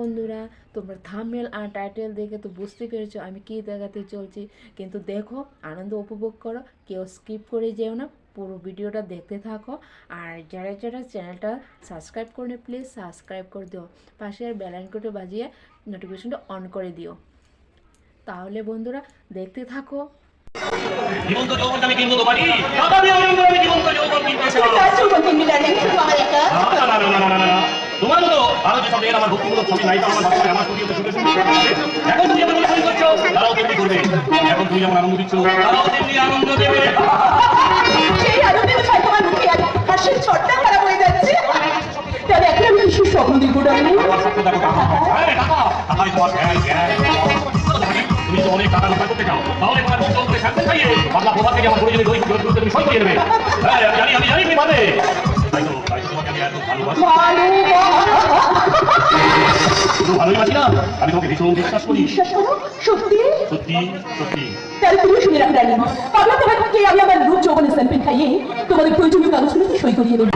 বন্ধুরা, তোমরা থাম্বনেল আর টাইটেল দেখে তো বুঝতে পেরেছো আমি কী দেখাতে চলছি। কিন্তু দেখো, আনন্দ উপভোগ করো, কেউ স্কিপ করে যেও না, পুরো ভিডিওটা দেখতে থাকো। আর যারা যারা চ্যানেলটা সাবস্ক্রাইব করে প্লিজ সাবস্ক্রাইব করে দিও, পাশে আর বেল আইকনটা বাজিয়ে নোটিফিকেশনটা অন করে দিও। তাহলে বন্ধুরা দেখতে থাকো। জীবন্ত যৌবন আমি কিনবো পারি, দাদা দিয়ে আমি জীবন্ত যৌবন কিনতে চাই। যৌবন কিনবি না শুধু আমার একা। না, তোমার মতো আরো যে সব এর আমার ভক্তিমূলক ছবি নাই, আমার বাচ্চা আমার স্টুডিওতে শুটে এখন তুমি যেমন অনুসরণ করছো তারাও তেমনি করবে। এখন তুমি যেমন আনন্দ দিচ্ছ তারাও তেমনি আনন্দ দেবে। সেই আনন্দে ছাই তোমার মুখে আজ হাসির ছটটা খারাপ হয়ে যাচ্ছে। তাহলে এখন আমি কিছু স্বপ্ন দেখবো না। স্বপ্ন দেখো টাকা, টাকাই তোমার তুমি তো অনেক টাকা রোজগার করতে চাও, তাহলে তোমার মুখ চলতে শান্তি খাইয়ে বাংলা প্রভাব থেকে আমার পরিজনের দই তুমি সই করিয়ে নেবে। হ্যাঁ আমি জানি তুমি পারবে। তাই তো তোমাকে আমি এত ভালোবাসি। শুধু ভালোবাসি না, আমি তোমাকে ভীষণ বিশ্বাস করি। বিশ্বাস করো? সত্যি সত্যি সত্যি। তাহলে তুমি শুনে রাখো রানী, আমি তোমাকে আমি আমার রূপ যৌবনের স্যাম্পেল খাইয়ে তোমাদের প্রয়োজনীয় কাগজগুলোকে সই করিয়ে দেবো।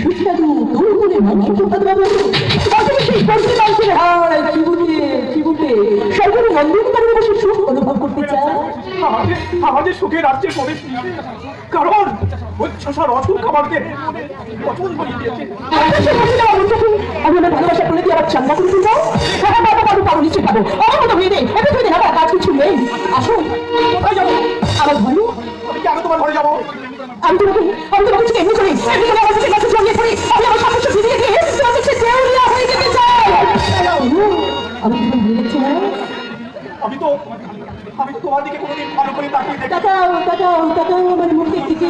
সুস্বাদু দুর্গুণে মাংস সরকারি নন্দনকাননে বসে সুখ অনুভব করতে চায়। আমাদের সুখে রাজ্যে প্রবেশ কারণ উচ্ছ্বাসের অসুখ আমাকে পছন্দ করে দিয়েছে। আমি আমার ভালোবাসা করে দিয়ে আবার চান্না করে দাও। হ্যাঁ বাবা বাবু পাবো নিচে খাবো আমার মতো মেয়ে নেই, এবার তুমি আমার কাজ কিছু নেই। আসুন কোথায় যাবো? আমার ঘরে। আমি কেন তোমার ঘরে যাবো? আমি তোমাকে কিছু এমনি করি, এমনি করে আমার কাছে জড়িয়ে পড়ি, আমি আমার সমস্যা ফিরিয়ে দিয়ে তোমার কাছে দেউলিয়া হয়ে যেতে চাই। আমি তোমার ভুলে যাচ্ছি না। আমি তো তোমার দিকে কোনোদিন ভালো করে তাকিয়ে দেখি। তাকাও আমার মুখের দিকে।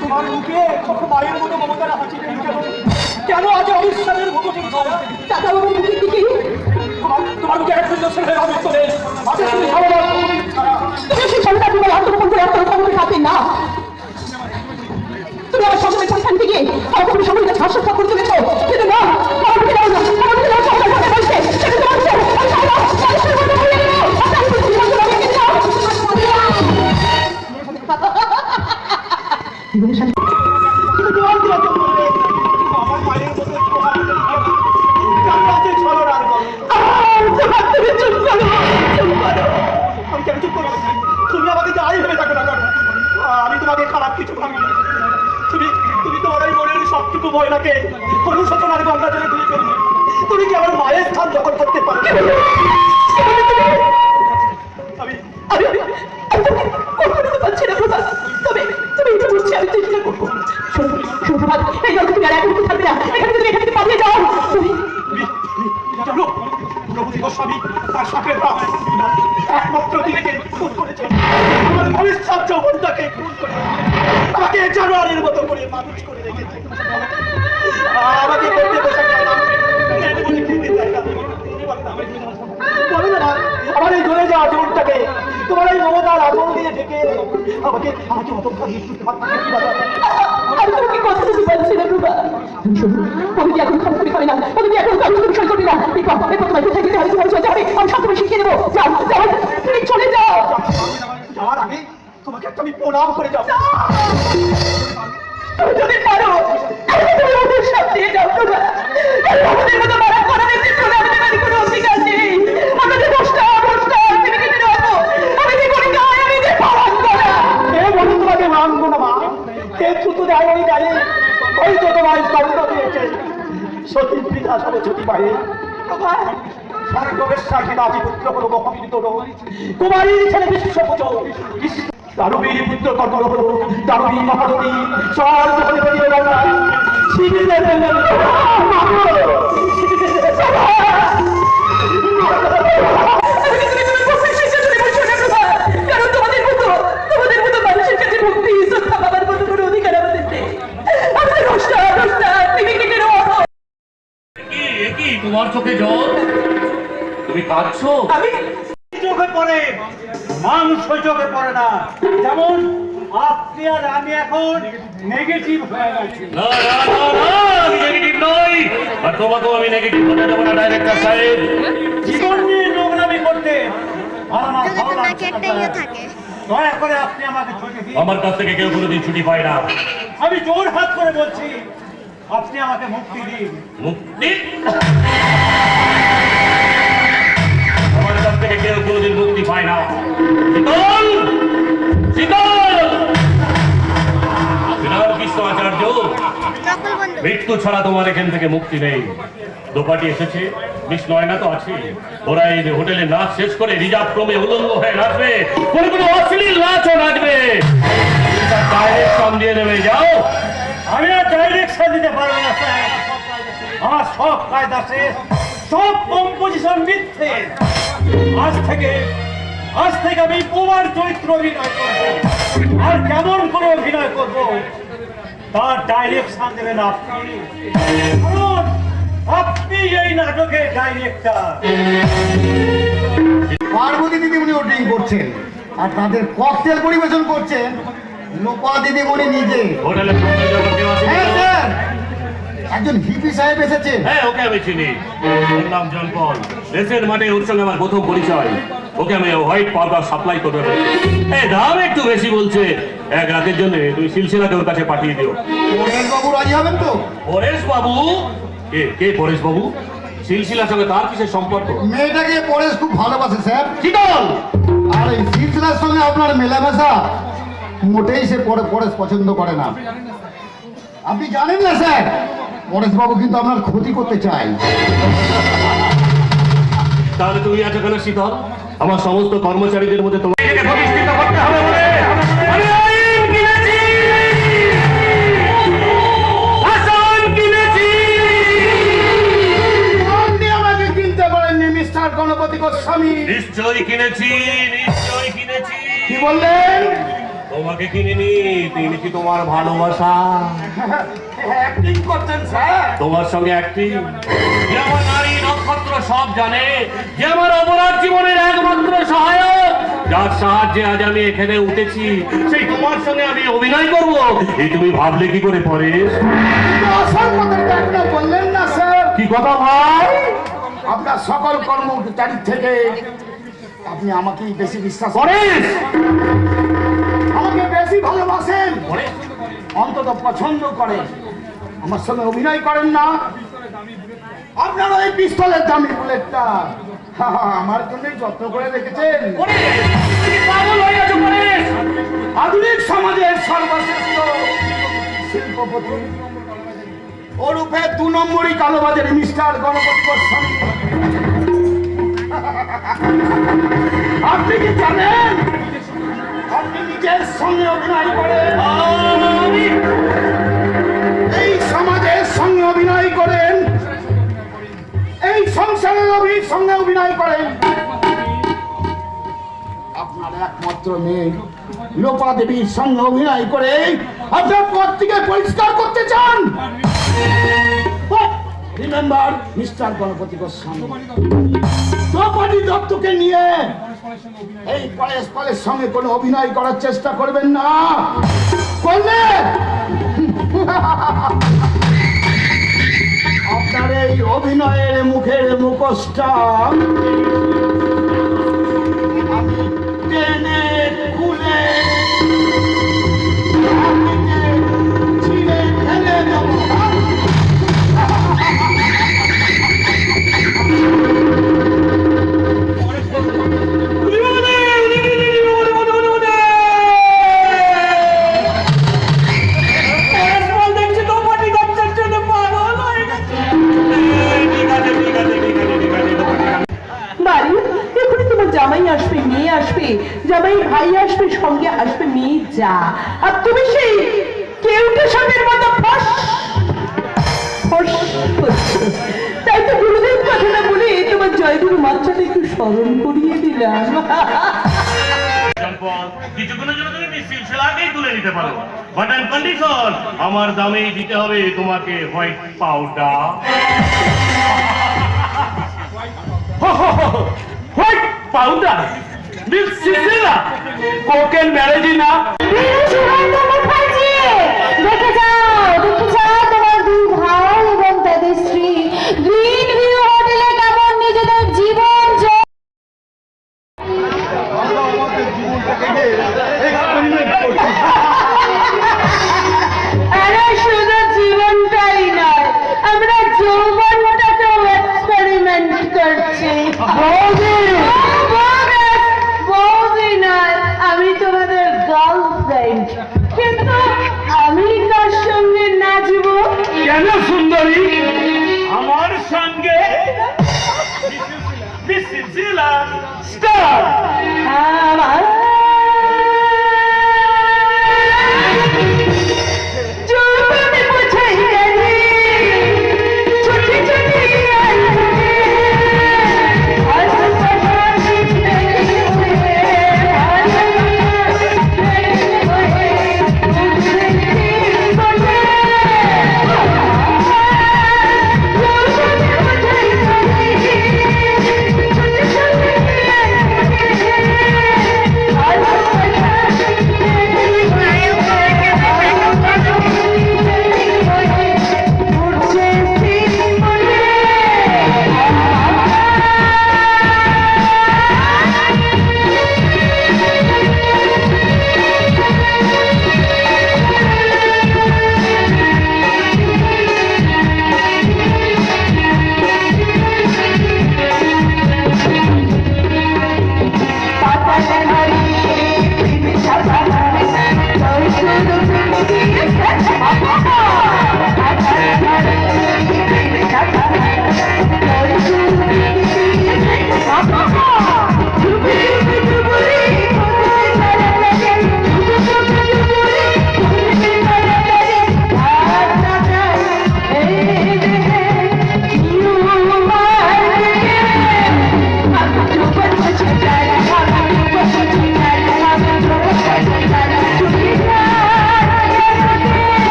তোমার মুখে কত মায়ের মতো মমতার হাসি নেই কেন আজ অবিশ্বাসের মতো তাকাও আমার মুখের দিকে। তোমার মুখে এক সুন্দর ছেলে রামের চলে আজ তুমি ভালোবাস তুমি সেই সন্তান তোমার আত্মগোপন করে আত্মগোপন খাতে না। তুমি আমার সন্তানের সন্তান থেকে তুমি সকলকে হাস্যস্থাপ করে তুলেছ, কিন্তু না আমার মুখে দাও না, আমার মুখে দাও সন্তান কথা বলছে সেটা তোমার আমার মায়ের মতো ছলো আর আমি কেন চুপ করবো? তুমি আমাকে যাই ভেবে থাকো না কেন, আমি তোমাকে খারাপ কিছু ভাবি। তুমি তোমার এই মনের সবটুকু ময়নাকে অনুশোচনার গঙ্গা জলে ধুয়ে ফেলবে। তুমি কি আমার মায়ের স্থান দখল করতে পারবে? গোস্বামী তার সাথে একমাত্র দিকে খুন করেছে, আমার ভবিষ্যৎ যৌবনটাকে খুন করে আমাকে জানোয়ারের মতো করে মানুষ করে রেখেছে। আমাকে করতে বসে আমার এই ধরে যাওয়া জীবনটাকে তোমার এই মমতার আগুন দিয়ে ঢেকে আমাকে অতক্ষণ মৃত্যুর হাত থেকে কি বাঁচাবে? আমি তোমাকে কথা দিতে পারছি না রুবা। আমি এখন খারাপ করে না, আমি এখন কারোর বিষয় করি না। তোমায় কোথায় যেতে হয় তোমার যাবে, আমি সব তোমায় শিখিয়ে দেবো। তুমি চলে যাও। যাওয়ার আগে তোমাকে একটা আমি প্রণাম করে যাবো। যদি পারো তুমি ওদের সাথে যাও রুবা। আমাদের মতো মারা করা দেখতে প্রণাম দেওয়ার কোনো অধিকার নেই। আমাদের দোষটা তুমি কেটে রাখো। আমি যে করি না, আমি যে পালন করা। কে বলো তোমাকে মানবো না মা? কে ছুতু দেয় ওই গায়ে? ওই তো তোমার স্কন্দ দিয়েছে সতী পিতা সরস্বতী মায়ে। স্বর্গবেশ্বাসী দাসী পুত্র হল মহাবীর তরু, কুমারীর ছেলে বিশ্বপুত্র দারুবীর পুত্র কর্কর হল দারুবী মহারতী স্বর্গ হলে বেরিয়ে গেল শিবিরের কারণ তোমাদের মতো মানুষের কাছে ভক্তি শ্রদ্ধা পাবার মতো কোনো অধিকার আমাদের নেই। আমাদের তোমার চোখে জল, তুমি কাঁদছো? আমি চোখে পড়ে, মানুষ চোখে পড়ে না। যেমন আপনি আর আমি এখন নেগেটিভ হয়ে গেছি। না না না না, আমি নেগেটিভ নই, আর তোমাকেও আমি নেগেটিভ হতে দেবো না ডাইরেক্টর সাহেব। জীবন নিয়ে নোংরামি করতে আর আমার ভালো নাকি লাগছে একটা না। ইয়ে থাকে। দয়া করে আপনি আমাকে ছুটি দিন। আমার কাছ থেকে কেউ কোনোদিন ছুটি পায় না। আমি জোর হাত করে বলছি, আপনি আমাকে মুক্তি দিন। মুক্তি? আমার কাছ থেকে কেউ কোনোদিন মুক্তি পায় না। শীতল, শীতল, বিনার কৃষ্ণ আচার্য, নকল বন্ধু। মৃত্যু ছাড়া তোমার এখান থেকে মুক্তি নেই। দোপাটি এসেছে, মিস নয়না তো আছে, ওরা এই হোটেলে নাচ শেষ করে রিজার্ভ ক্রমে উলঙ্গ হয়ে নাচবে, কোনো কোনো অশ্লীল নাচও নাচবে। ডাইরেকশন দিয়ে দেবে, যাও। আমি আর ডাইরেকশন দিতে পারবো না স্যার। আমার সব কায়দা শেষ, সব কম্পোজিশন মিথ্যে। আজ থেকে আমি তোমার চরিত্র অভিনয় করবো, আর কেমন করে অভিনয় করবো তার ডাইরেকশন দেবেন আপনি। কারণ আপনি এই নাটকের ডাইরেক্টর। পার্বতী দিদিমণি ড্রিঙ্ক করছেন আর তাদের ককটেল পরিবেশন করছেন লোপা দিদিমণি নিজে। হোটেলে সামনে যখন কেউ আসে, হ্যাঁ স্যার, একজন হিপি সাহেব এসেছেন। হ্যাঁ ওকে আমি চিনি, ওর নাম জন পল। রেসের মাঠে ওর সঙ্গে আমার প্রথম পরিচয়। ওকে আমি হোয়াইট পাউডার সাপ্লাই করবে বলছি। এই দাম একটু বেশি বলছে, এক রাতের জন্য তুমি সিলসিলাকে ওর কাছে পাঠিয়ে দিও। পরেশ বাবু রাজি হবেন তো? পরেশ বাবু? কে কে পরেশ বাবু? সিলসিলার সঙ্গে তার কিসের সম্পর্ক? মেয়েটাকে পরেশ খুব ভালোবাসে স্যার। শীতল, আর এই সিলসিলার সঙ্গে আপনার মেলামেশা মোটেই সে পরেশ পছন্দ করে না। আপনি জানেন না স্যার, পরেশ বাবু কিন্তু আপনার ক্ষতি করতে চায়। তাহলে তুমি আছো কেন শীতল? আমার সমস্ত কর্মচারীদের মধ্যে তোমাকে প্রতিষ্ঠিত করতে হবে বলে আমি আইন কিনেছি, আসন কিনেছি। আপনি আমাকে কিনতে পারেননি মিস্টার গণপতি গোস্বামী। নিশ্চয়ই কিনেছি, নিশ্চয়ই কিনেছি। কি বললেন? তোমাকে কিনিনি, কিনেছি তোমার ভালোবাসা। অ্যাক্টিং করছেন স্যার। তোমার সঙ্গে অ্যাক্টিং। যে আমার নারী নক্ষত্র সব জানে, যে আমার অপরাধ জীবনের একমাত্র সহায়ক, যার সাহায্যে আজ আমি এখানে উঠেছি, সেই তোমার সঙ্গে আমি অভিনয় করব, এই তুমি ভাবলে কি করে পরেশ? আসল কথাটা একটা বললেন না স্যার। কি কথা ভাই? আপনার সকল কর্মচারী থেকে আপনি আমাকেই বেশি বিশ্বাস করেন, পরেশ, আমাকে বেশি ভালোবাসেন, পরেশ, অন্তত পছন্দ করেন। আমার সঙ্গে অভিনয় করেন না। আপনার ওই পিস্তলের দামি বুলেটটা আমার জন্যই যত্ন করে রেখেছেন। পরেশ, তুমি পাগল হয়ে গেছো পরেশ। আধুনিক সমাজের সর্বশ্রেষ্ঠ শিল্পপতি ওরূপে 2 নম্বরই কালোবাজারি মিস্টার গণপতি গোস্বামী। আপনি কি জানেন আপনি নিজের সঙ্গে অভিনয় করেন, এই সমাজের সঙ্গে অভিনয় করেন, এই সংসারের সঙ্গে অভিনয় করেন। আপনার একমাত্র মেয়ে লোপা দেবীর সঙ্গে অভিনয় করে আপনার পদ থেকে পরিষ্কার করতে চান। রিমেম্বার মিস্টার গণপতি গোস্বামী, দ্রৌপদী দত্তকে নিয়ে এই পরেশ সঙ্গে কোনো অভিনয় করার চেষ্টা করবেন না। করলে আপনার এই অভিনয়ের মুখের মুখোশটা আমি টেনে খুলে ছিঁড়ে ফেলে দেবো। বাড়ি এখনই তোমার জামাই আসবে, মেয়ে আসবে, জামাই ভাই আসবে, সঙ্গে আসবে মেয়ে যা, আর তুমি সেই কেউটে সাপের মতো ফস ফস করছো। তাই তো গুরুদেব কথাটা বলে তোমার জয়গুরু মাত্রাটা একটু স্মরণ করিয়ে দিলাম। কিছুক্ষণের জন্য তুমি সিলসিলাকেই তুলে নিতে পারো, বাট অন কন্ডিশন আমার দামেই দিতে হবে তোমাকে white powder. Powder, miss Cecilia, cocaine marijuana. দেখে যাও তোমার দুই ভাই এবং তাদের স্ত্রী গ্রিন ভিউ হোটেলে কেমন নিজেদের জীবন আরে শুধু জীবনটাই নয়, আমরা যৌবনটাকেও এক্সপেরিমেন্ট করছি। বৌদি নয়, আমি তোমাদের গার্লফ্রেন্ড, কিন্তু আমি কার সঙ্গে নাচবো? কেন সুন্দরী? আমার সঙ্গে মিস সিসিলা স্টার। আমার যৌবনে বোঝাই গেলি, ছুটি ছুটি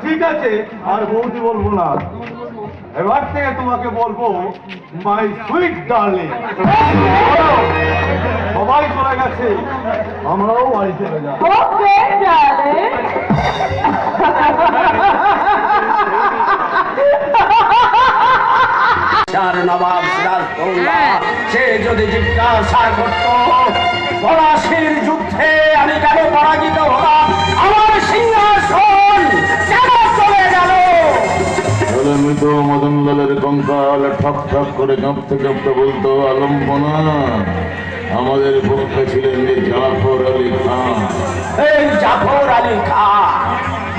ঠিক আছে, আর বৌদি বলবো না, এবার থেকে তোমাকে বলবো মাই সুইট ডার্লিং। সবাই চলে গেছে, আমরাও বাড়ি চলে যাবো। নবাব সিরাজদৌল্লা সে যদি জিজ্ঞাসা করত পলাশীর যুদ্ধে আমি কেন পরাজিত হলাম, আমার সিংহাসন কেন চলে গেল, মৃত মদনলালের কঙ্কাল ঠক ঠক করে কাঁপতে কাঁপতে বলতো, আলম্বনা আমাদের পক্ষে ছিলেন যে জাফর আলী খান। এই জাফর আলী খান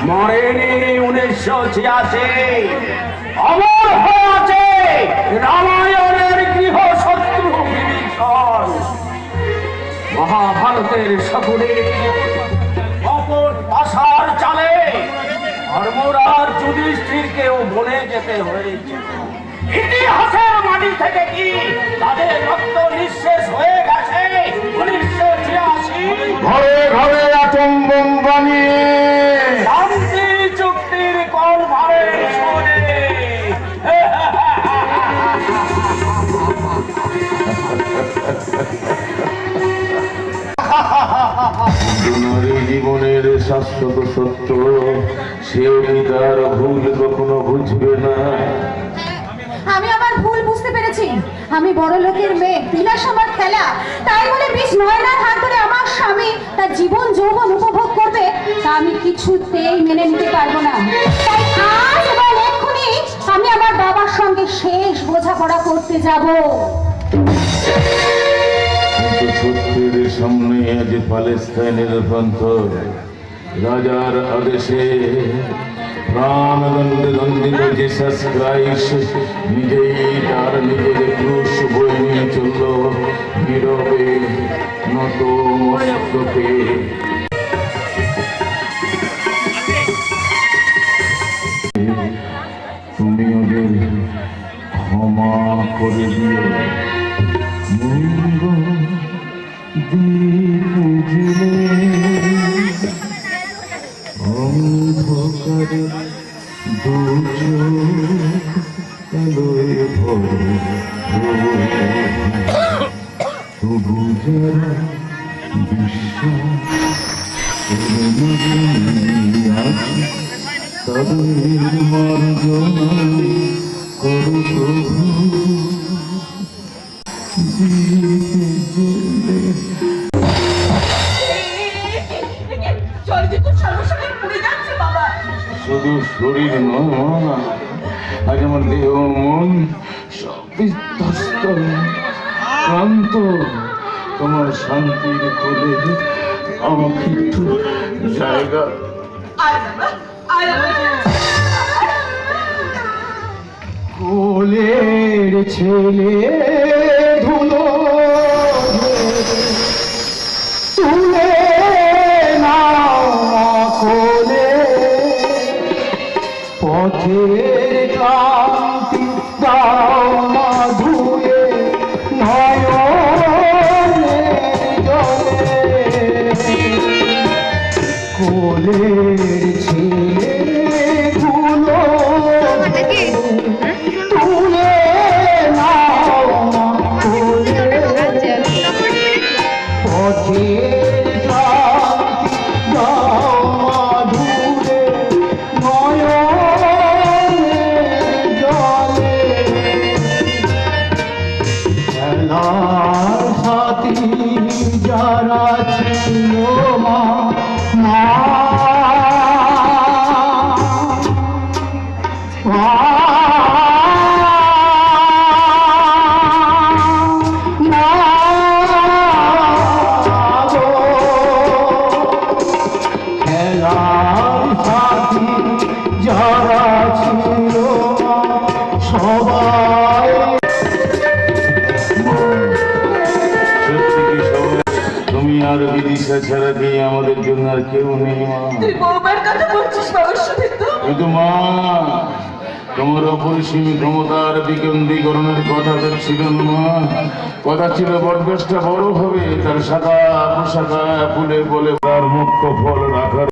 মরেনি 1986, অমর হয়ে আছে রামায়ণের গৃহশত্রু বিভীষণ, মহাভারতের শকুনি, অপর পাশার চালে ধর্মরাজ যুধিষ্ঠিরকেও বনে যেতে হয়েছে। ইতিহাসের মাটি থেকে কি তাদের রক্ত নিঃশেষ হয়ে গেছে 1986? ঘরে ঘরে আচম্বন বানিয়ে শান্তি চুক্তির কল মারে শুনে নারী জীবনের শাশ্বত সত্য, সেও কি তার ভুল কখনো বুঝবে না। আমি আমার ভুল বুঝতে পেরেছি। আমি বড় লোকের মেয়ে, বিলাস আমার খেলা, তাই বলে 29 হাত ধরে আমার স্বামী তার জীবন যৌবন উপভোগ করবে, তা আমি কিছুতেই মেনে নিতে পারবো না। তাই আজ বা এক্ষুনি আমি আমার বাবার সঙ্গে শেষ বোঝাপড়া করতে যাব। কিন্তু সত্যের সামনে আজ প্যালেস্টাইনের প্রান্তর, রাজার আদেশে প্রাণদণ্ডে দণ্ডিত জিসাস ক্রাইস্ট নিজেই তার নিজের ক্রুশ বয়ে নিয়ে চলল নীরবে নত মস্তকে। তুমি ওদের ক্ষমা করে দিও, মঙ্গ দীপ জেলে অন্ধকারে দুচোখ আলোয় ভরে, তবু যারা বিশ্বাস আছে তাদের মার্জনা করো প্রভু। চলচ্চিত্র সর্বসাধারণ পুড়ে যাচ্ছে বাবা। শুধু শরীর নয়, আজ আমার দেহ মন সব বিধ্বস্ত ক্লান্ত। তোমার শান্তির কোলে আমাকে একটু জায়গা। আয় বাবা, আয় বাবা। কোলের ছেলে ধুলো তুলে নাও কোলে, পথের ক্লান্তি দাও মা ধুয়ে নয়নের জলে। কোলের ছেলে ধুলো তুলে নাও মা কোলে, পথের ক্লান্তি দাও মা ধুয়ে নয়নের জলে। খেলার সাথী যারা ছিল মা মা খেলার সাথী যারা ছিল সবাই। সত্যি কি সবাই? তুমি আর বিদিশা ছাড়া কি আমাদের জন্য আর কেউ নেই মা? তুই বৌমার কথা বলছিস বাবা, শুধু কিন্তু মা, তোমার অপরিসীম ক্ষমতার বিকেন্দ্রীকরণের কথা তো ছিল না মা। কথা ছিল বটগাছটা বড় হবে, তার শাখা প্রশাখা ফুলে বলে তার মুখ্য ফল রাখার